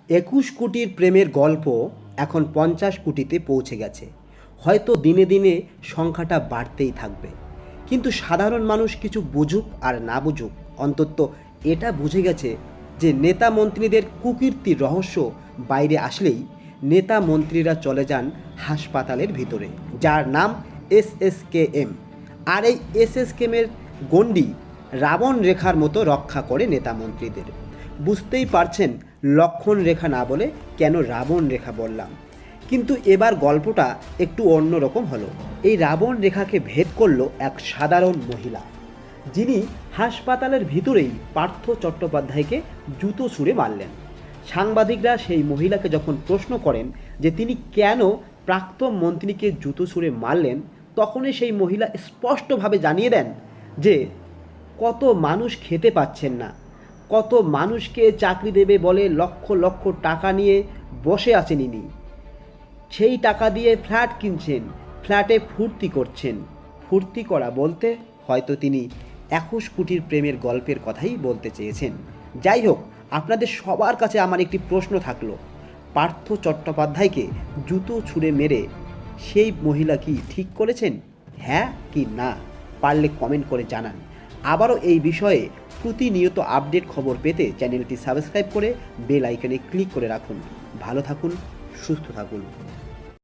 21 কোটির প্রেমের গল্প এখন 50 কোটিতে পৌঁছে গেছে। হয়তো দিনে দিনে সংখ্যাটা বাড়তেই থাকবে। কিন্তু সাধারণ মানুষ কিছু বুঝুক আর না বুঝুক, অন্তত এটা বুঝে গেছে যে নেতা মন্ত্রীদের কুকীর্তির রহস্য বাইরে আসলেই নেতা মন্ত্রীরা চলে যান হাসপাতালের ভিতরে, যার নাম এসএসকেএম। আর এই এসএসকেএমের গণ্ডি রাবণ রেখার মতো রক্ষা করে নেতা মন্ত্রীদের। বুঝতেই পারছেন লক্ষণ রেখা না বলে কেন রাবণ রেখা বললাম। কিন্তু এবার গল্পটা একটু অন্যরকম হলো। এই রাবণ রেখাকে ভেদ করলো এক সাধারণ মহিলা, যিনি হাসপাতালের ভিতরেই পার্থ চট্টোপাধ্যায়কে জুতো ছুঁড়ে মারলেন। সাংবাদিকরা সেই মহিলাকে যখন প্রশ্ন করেন যে তিনি কেন প্রাক্তন মন্ত্রীকে জুতো ছুঁড়ে মারলেন, তখনই সেই মহিলা স্পষ্টভাবে জানিয়ে দেন যে কত মানুষ খেতে পাচ্ছেন না, কত মানুষকে চাকরি দেবে বলে লক্ষ লক্ষ টাকা নিয়ে বসে আছেন ইনি। সেই টাকা দিয়ে ফ্ল্যাট কিনছেন, ফ্ল্যাটে ফুর্তি করছেন। ফুর্তি করা বলতে হয়তো তিনি 21 কোটির প্রেমের গল্পের কথাই বলতে চেয়েছেন। যাই হোক, আপনাদের সবার কাছে আমার একটি প্রশ্ন থাকলো, পার্থ চট্টোপাধ্যায়কে জুতো ছুঁড়ে মেরে সেই মহিলা কি ঠিক করেছেন? হ্যাঁ কি না? পারলে কমেন্ট করে জানান। আবারও এই বিষয়ে প্রতিনিয়ত আপডেট খবর পেতে চ্যানেলটি সাবস্ক্রাইব করে বেল আইকনে ক্লিক করে রাখুন। ভালো থাকুন, সুস্থ থাকুন।